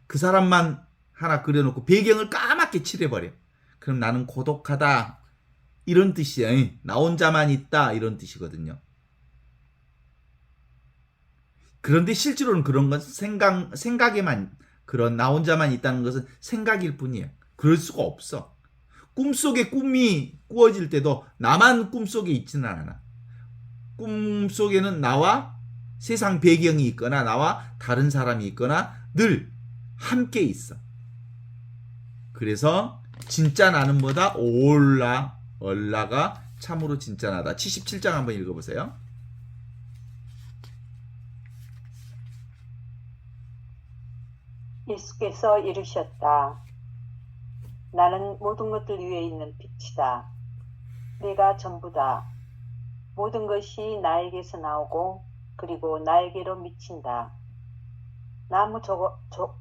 그 사람만 하나 그려놓고 배경을 까맣게 칠해버려. 그럼 나는 고독하다 이런 뜻이야. 나 혼자만 있다 이런 뜻이거든요. 그런데 실제로는 그런 건 생각에만, 그런 나 혼자만 있다는 것은 생각일 뿐이에요. 그럴 수가 없어. 꿈속에 꿈이 꾸어질 때도 나만 꿈속에 있지는 않아. 꿈속에는 나와 세상 배경이 있거나 나와 다른 사람이 있거나 늘 함께 있어. 그래서 진짜 나는 뭐다? 올라, 얼라가 참으로 진짜 나다. 77장 한번 읽어보세요. 예수께서 이르셨다. 나는 모든 것들 위에 있는 빛이다. 내가 전부다. 모든 것이 나에게서 나오고 그리고 나에게로 미친다. 나무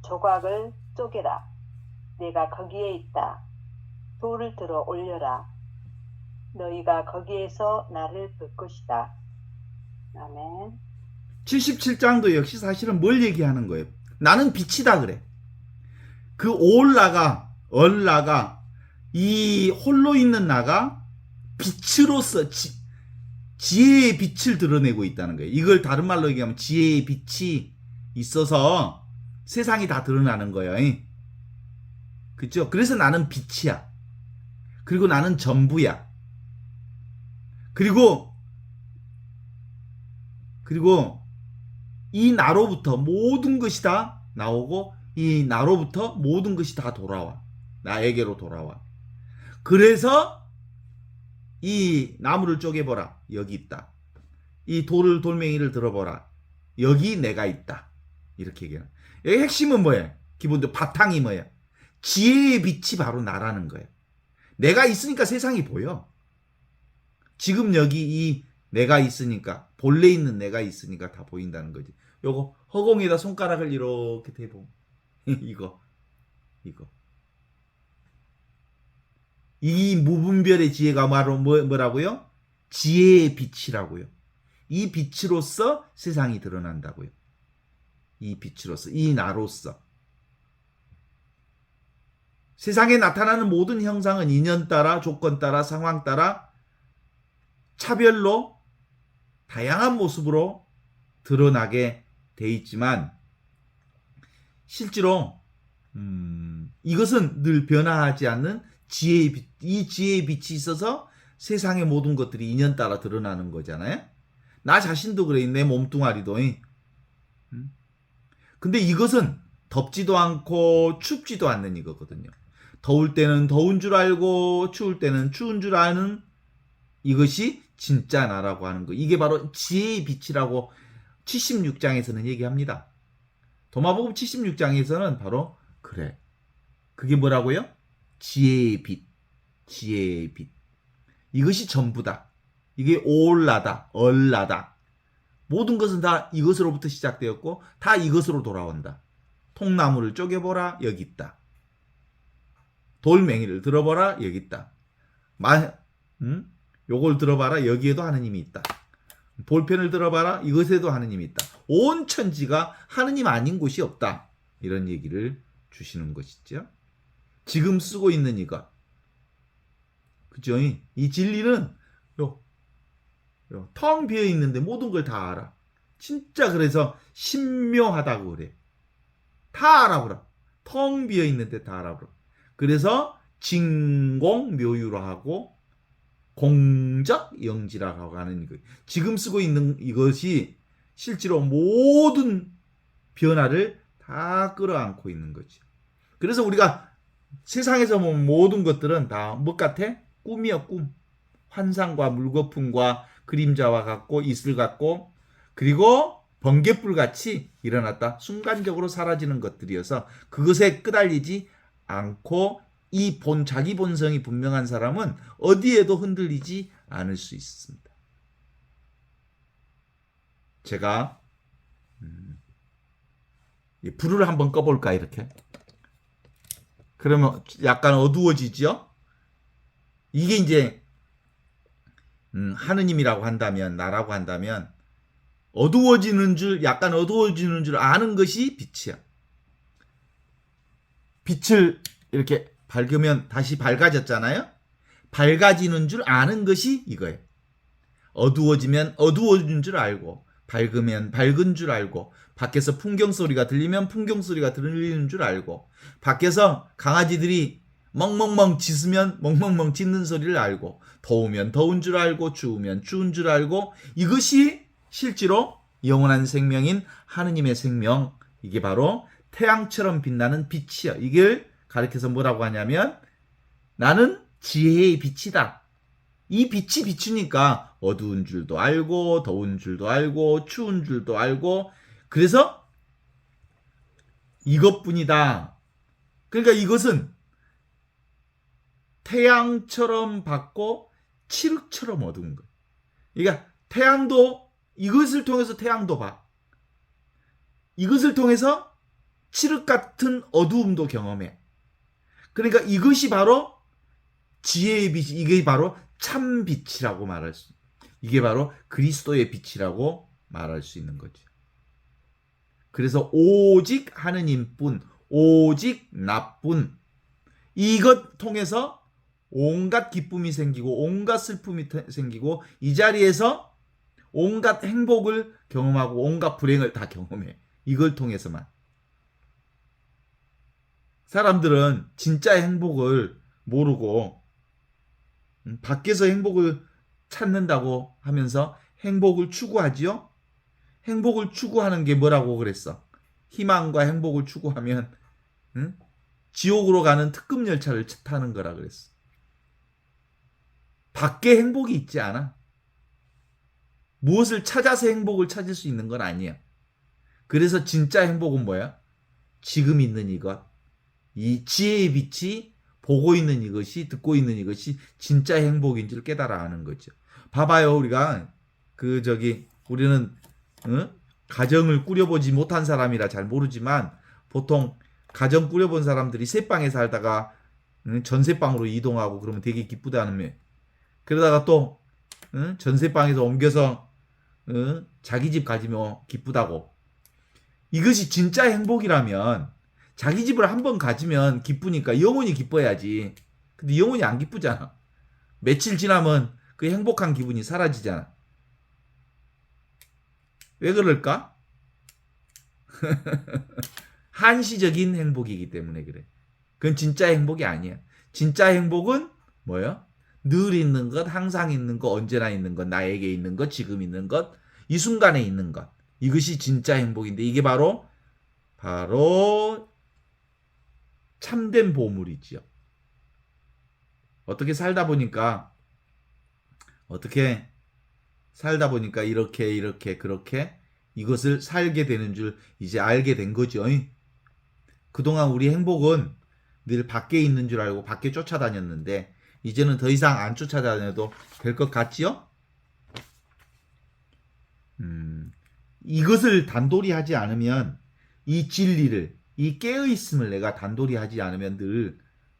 조각을 쪼개라. 내가 거기에 있다. 돌을 들어 올려라. 너희가 거기에서 나를 볼 것이다. 아멘. 77장도 역시 사실은 뭘 얘기하는 거예요? 나는 빛이다 그래. 그 올라가, 얼라가, 이 홀로 있는 나가 빛으로서 지혜의 빛을 드러내고 있다는 거예요. 이걸 다른 말로 얘기하면 지혜의 빛이 있어서 세상이 다 드러나는 거예요. 그렇죠? 그래서 나는 빛이야. 그리고 나는 전부야. 그리고 이 나로부터 모든 것이 다 나오고 이 나로부터 모든 것이 다 돌아와. 나에게로 돌아와. 그래서 이 나무를 쪼개보라. 여기 있다. 이 돌멩이를 들어보라. 여기 내가 있다. 이렇게 얘기해요. 여기 핵심은 뭐예요? 기본적으로 바탕이 뭐예요? 지혜의 빛이 바로 나라는 거예요. 내가 있으니까 세상이 보여. 지금 여기 이 내가 있으니까, 본래 있는 내가 있으니까 다 보인다는 거지. 요거 허공에다 손가락을 이렇게 대보. 이거. 이 무분별의 지혜가 바로 뭐라고요? 지혜의 빛이라고요. 이 빛으로서 세상이 드러난다고요. 이 빛으로서, 이 나로서. 세상에 나타나는 모든 형상은 인연 따라, 조건 따라, 상황 따라 차별로 다양한 모습으로 드러나게 돼 있지만 실제로 이것은 늘 변화하지 않는 지혜의 빛, 이 지혜의 빛이 있어서 세상의 모든 것들이 인연 따라 드러나는 거잖아요. 나 자신도 그래, 내 몸뚱아리도. 근데 이것은 덥지도 않고 춥지도 않는 이거거든요. 더울 때는 더운 줄 알고 추울 때는 추운 줄 아는 이것이 진짜 나라고 하는 거. 이게 바로 지혜의 빛이라고 76장에서는 얘기합니다. 도마복음 76장에서는 바로 그래. 그게 뭐라고요? 지혜의 빛. 지혜의 빛. 이것이 전부다. 이게 올라다. 얼라다. 모든 것은 다 이것으로부터 시작되었고 다 이것으로 돌아온다. 통나무를 쪼개보라. 여기 있다. 돌멩이를 들어보라. 여기 있다. 요걸 들어봐라. 여기에도 하느님이 있다. 볼펜을 들어봐라. 이것에도 하느님이 있다. 온 천지가 하느님 아닌 곳이 없다. 이런 얘기를 주시는 것이죠. 지금 쓰고 있는 이거. 그죠? 이 진리는 텅 비어 있는데 모든 걸 다 알아. 진짜 그래서 신묘하다고 그래. 다 알아보라. 텅 비어 있는데 다 알아보라. 그래서 진공묘유로 하고 공적영지라고 하는 거. 지금 쓰고 있는 이것이 실제로 모든 변화를 다 끌어안고 있는 거지. 그래서 우리가 세상에서 보는 모든 것들은 다 뭐 같아? 꿈이야, 꿈. 환상과 물거품과 그림자와 같고 이슬 같고 그리고 번갯불 같이 일어났다 순간적으로 사라지는 것들이어서 그것에 끄달리지 않고 이 자기 본성이 분명한 사람은 어디에도 흔들리지 않을 수 있습니다. 제가 불을 한번 꺼볼까 이렇게. 그러면 약간 어두워지죠? 이게 이제 하느님이라고 한다면, 나라고 한다면 약간 어두워지는 줄 아는 것이 빛이야. 빛을 이렇게 밝으면 다시 밝아졌잖아요. 밝아지는 줄 아는 것이 이거예요. 어두워지면 어두워진 줄 알고, 밝으면 밝은 줄 알고, 밖에서 풍경 소리가 들리면 풍경 소리가 들리는 줄 알고, 밖에서 강아지들이 멍멍멍 짖으면 멍멍멍 짖는 소리를 알고, 더우면 더운 줄 알고, 추우면 추운 줄 알고, 이것이 실제로 영원한 생명인 하느님의 생명, 이게 바로 태양처럼 빛나는 빛이야. 이걸 가르쳐서 뭐라고 하냐면 나는 지혜의 빛이다. 이 빛이 비추니까 어두운 줄도 알고 더운 줄도 알고 추운 줄도 알고 그래서 이것뿐이다. 그러니까 이것은 태양처럼 밝고 칠흑처럼 어두운 거예요. 그러니까 태양도 이것을 통해서 태양도 봐. 이것을 통해서 칠흑 같은 어두움도 경험해. 그러니까 이것이 바로 지혜의 빛, 이게 바로 참 빛이라고 말할 수, 이게 바로 그리스도의 빛이라고 말할 수 있는 거죠. 그래서 오직 하느님뿐, 오직 나뿐, 이것 통해서 온갖 기쁨이 생기고 온갖 슬픔이 생기고 이 자리에서 온갖 행복을 경험하고 온갖 불행을 다 경험해. 이걸 통해서만. 사람들은 진짜 행복을 모르고 밖에서 행복을 찾는다고 하면서 행복을 추구하지요. 행복을 추구하는 게 뭐라고 그랬어? 희망과 행복을 추구하면 지옥으로 가는 특급 열차를 타는 거라 그랬어. 밖에 행복이 있지 않아. 무엇을 찾아서 행복을 찾을 수 있는 건 아니야. 그래서 진짜 행복은 뭐야? 지금 있는 이것, 이 지혜의 빛이 보고 있는 이것이, 듣고 있는 이것이 진짜 행복인 줄 깨달아 아는 거죠. 봐봐요, 우리가 우리는 가정을 꾸려보지 못한 사람이라 잘 모르지만 보통 가정 꾸려본 사람들이 새방에 살다가 전세방으로 이동하고 그러면 되게 기쁘다는. 그러다가 또 전세방에서 옮겨서 자기 집 가지면 기쁘다고. 이것이 진짜 행복이라면 자기 집을 한번 가지면 기쁘니까 영원히 기뻐야지. 근데 영원히 안 기쁘잖아. 며칠 지나면 그 행복한 기분이 사라지잖아. 왜 그럴까? 한시적인 행복이기 때문에 그래. 그건 진짜 행복이 아니야. 진짜 행복은 뭐예요? 늘 있는 것, 항상 있는 것, 언제나 있는 것, 나에게 있는 것, 지금 있는 것, 이 순간에 있는 것. 이것이 진짜 행복인데 이게 바로 참된 보물이지요. 어떻게 살다 보니까 이렇게 그렇게 이것을 살게 되는 줄 이제 알게 된 거죠. 그동안 우리 행복은 늘 밖에 있는 줄 알고 밖에 쫓아다녔는데 이제는 더 이상 안 쫓아다녀도 될 것 같지요? 이것을 단돌이 하지 않으면 이 진리를, 이 깨어있음을 내가 단돌이 하지 않으면 늘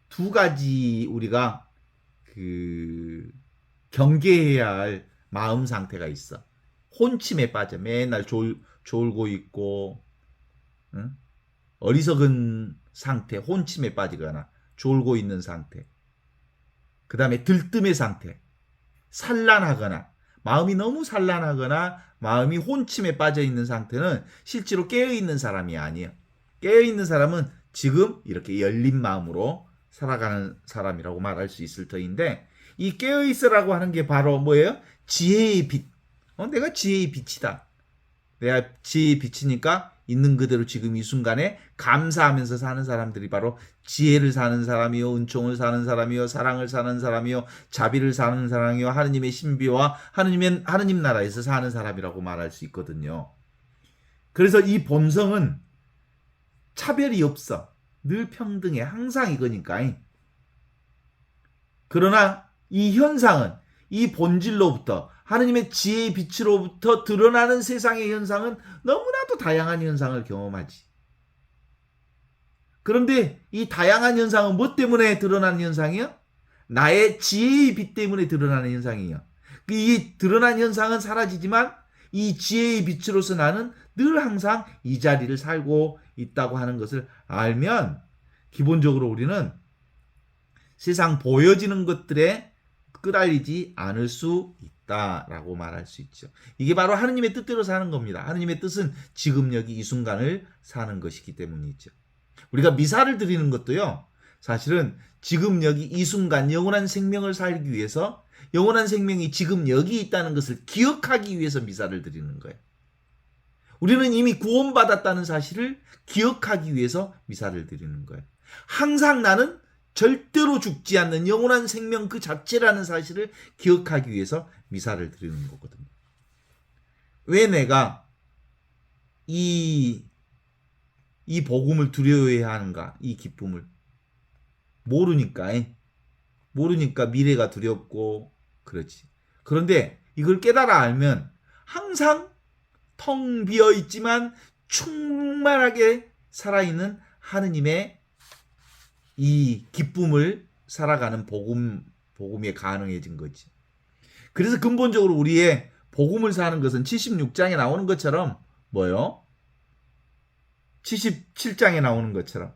두 가지 우리가 경계해야 할 마음 상태가 있어. 혼침에 빠져 맨날 졸고 있고 어리석은 상태, 혼침에 빠지거나 졸고 있는 상태. 그 다음에 들뜸의 상태, 산란하거나 마음이 너무 산란하거나 마음이 혼침에 빠져 있는 상태는 실제로 깨어있는 사람이 아니에요. 깨어있는 사람은 지금 이렇게 열린 마음으로 살아가는 사람이라고 말할 수 있을 터인데 이 깨어있으라고 하는 게 바로 뭐예요? 지혜의 빛. 내가 지혜의 빛이다. 내가 지혜의 빛이니까 있는 그대로 지금 이 순간에 감사하면서 사는 사람들이 바로 지혜를 사는 사람이요, 은총을 사는 사람이요, 사랑을 사는 사람이요, 자비를 사는 사람이요, 하느님의 신비와 하느님 나라에서 사는 사람이라고 말할 수 있거든요. 그래서 이 본성은 차별이 없어. 늘 평등해. 항상 이거니까. 그러나 이 현상은 이 본질로부터 하느님의 지혜의 빛으로부터 드러나는 세상의 현상은 너무나도 다양한 현상을 경험하지. 그런데 이 다양한 현상은 뭐 때문에 드러나는 현상이야? 나의 지혜의 빛 때문에 드러나는 현상이에요. 이 드러난 현상은 사라지지만 이 지혜의 빛으로서 나는 늘 항상 이 자리를 살고 있다고 하는 것을 알면 기본적으로 우리는 세상 보여지는 것들에 끌알리지 않을 수 있다라고 말할 수 있죠. 이게 바로 하느님의 뜻대로 사는 겁니다. 하느님의 뜻은 지금 여기 이 순간을 사는 것이기 때문이죠. 우리가 미사를 드리는 것도요. 사실은 지금 여기 이 순간 영원한 생명을 살기 위해서 영원한 생명이 지금 여기 있다는 것을 기억하기 위해서 미사를 드리는 거예요. 우리는 이미 구원받았다는 사실을 기억하기 위해서 미사를 드리는 거예요. 항상 나는 절대로 죽지 않는 영원한 생명 그 자체라는 사실을 기억하기 위해서 미사를 드리는 거거든요. 왜 내가 이 복음을 두려워해야 하는가? 이 기쁨을 모르니까 미래가 두렵고 그렇지. 그런데 이걸 깨달아 알면 항상 텅 비어 있지만 충만하게 살아있는 하느님의 이 기쁨을 살아가는 복음이 가능해진 거지. 그래서 근본적으로 우리의 복음을 사는 것은 76장에 나오는 것처럼 뭐요? 77장에 나오는 것처럼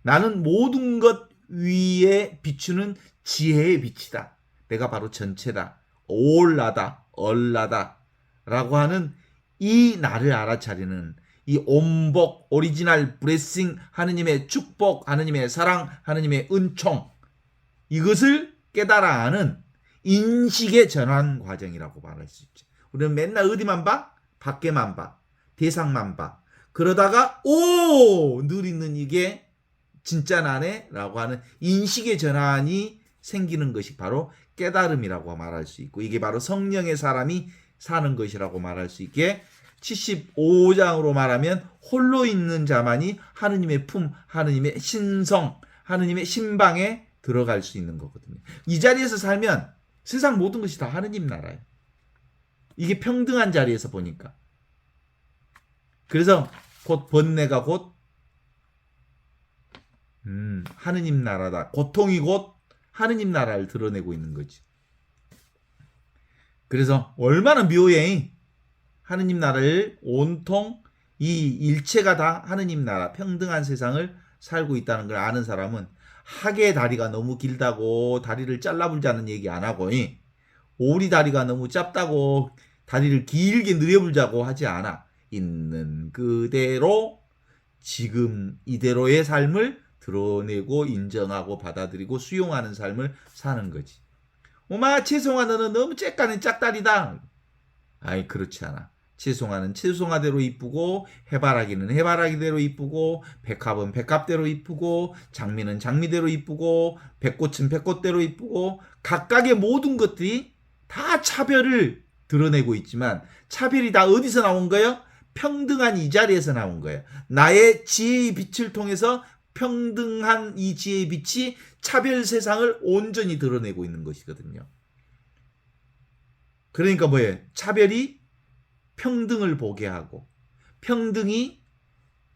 나는 모든 것 위에 비추는 지혜의 빛이다. 내가 바로 전체다. 올라다. 얼라다. 라고 하는 이 나를 알아차리는 이 온복, 오리지널 블레싱, 하느님의 축복, 하느님의 사랑, 하느님의 은총, 이것을 깨달아 아는 인식의 전환 과정이라고 말할 수 있죠. 우리는 맨날 어디만 봐? 밖에만 봐. 대상만 봐. 그러다가 늘 있는 이게 진짜 나네? 라고 하는 인식의 전환이 생기는 것이 바로 깨달음이라고 말할 수 있고, 이게 바로 성령의 사람이 사는 것이라고 말할 수 있게 75장으로 말하면 홀로 있는 자만이 하느님의 품, 하느님의 신성, 하느님의 신방에 들어갈 수 있는 거거든요. 이 자리에서 살면 세상 모든 것이 다 하느님 나라예요. 이게 평등한 자리에서 보니까. 그래서 곧 번뇌가 곧 하느님 나라다. 고통이 곧 하느님 나라를 드러내고 있는 거지. 그래서 얼마나 묘해. 하느님 나라를 온통 이 일체가 다 하느님 나라, 평등한 세상을 살고 있다는 걸 아는 사람은 학의 다리가 너무 길다고 다리를 잘라불자는 얘기 안 하고, 오리 다리가 너무 짧다고 다리를 길게 늘려불자고 하지 않아. 있는 그대로 지금 이대로의 삶을 드러내고 인정하고 받아들이고 수용하는 삶을 사는 거지. 오마 채송아 너는 너무 째까는 짝다리다. 아이 그렇지 않아. 채송아는 채송아대로 이쁘고 해바라기는 해바라기대로 이쁘고 백합은 백합대로 이쁘고 장미는 장미대로 이쁘고 백꽃은 백꽃대로 이쁘고 각각의 모든 것들이 다 차별을 드러내고 있지만 차별이 다 어디서 나온 거예요? 평등한 이 자리에서 나온 거예요. 나의 지혜의 빛을 통해서 평등한 이 지혜의 빛이 차별 세상을 온전히 드러내고 있는 것이거든요. 그러니까 뭐예요? 차별이 평등을 보게 하고 평등이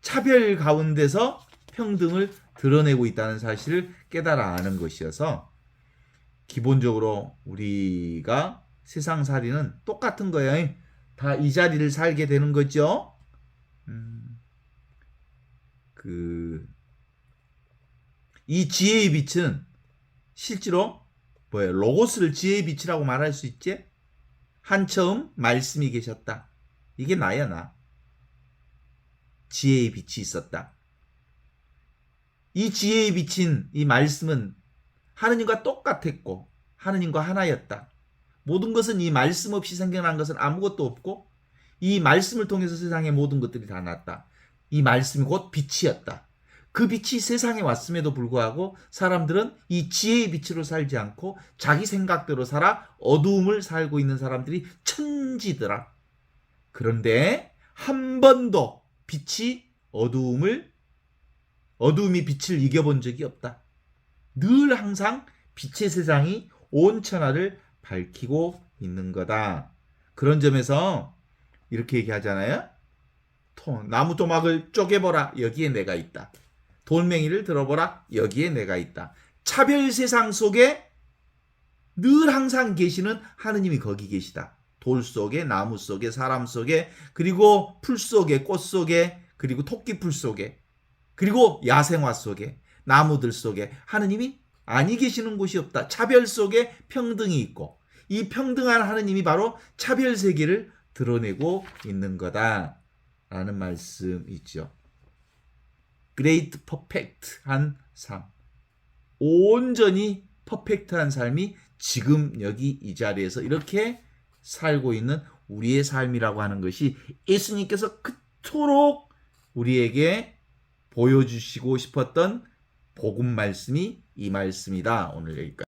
차별 가운데서 평등을 드러내고 있다는 사실을 깨달아 아는 것이어서 기본적으로 우리가 세상살이는 똑같은 거예요. 다 이 자리를 살게 되는 거죠. 이 지혜의 빛은 실제로 뭐예요? 로고스를 지혜의 빛이라고 말할 수 있지? 한처음 말씀이 계셨다. 이게 나야 나. 지혜의 빛이 있었다. 이 지혜의 빛인 이 말씀은 하느님과 똑같았고 하느님과 하나였다. 모든 것은 이 말씀 없이 생겨난 것은 아무것도 없고 이 말씀을 통해서 세상의 모든 것들이 다 났다. 이 말씀이 곧 빛이었다. 그 빛이 세상에 왔음에도 불구하고 사람들은 이 지혜의 빛으로 살지 않고 자기 생각대로 살아 어두움을 살고 있는 사람들이 천지더라. 그런데 한 번도 어두움이 빛을 이겨본 적이 없다. 늘 항상 빛의 세상이 온 천하를 밝히고 있는 거다. 그런 점에서 이렇게 얘기하잖아요. 나무 토막을 쪼개보라. 여기에 내가 있다. 돌멩이를 들어보라. 여기에 내가 있다. 차별 세상 속에 늘 항상 계시는 하느님이 거기 계시다. 돌 속에, 나무 속에, 사람 속에, 그리고 풀 속에, 꽃 속에, 그리고 토끼풀 속에, 그리고 야생화 속에, 나무들 속에 하느님이 아니 계시는 곳이 없다. 차별 속에 평등이 있고 이 평등한 하느님이 바로 차별 세계를 드러내고 있는 거다 라는 말씀이죠. Great perfect한 삶, 온전히 퍼펙트한 삶이 지금 여기 이 자리에서 이렇게 살고 있는 우리의 삶이라고 하는 것이 예수님께서 그토록 우리에게 보여주시고 싶었던 복음 말씀이 이 말씀이다. 오늘 여기까지.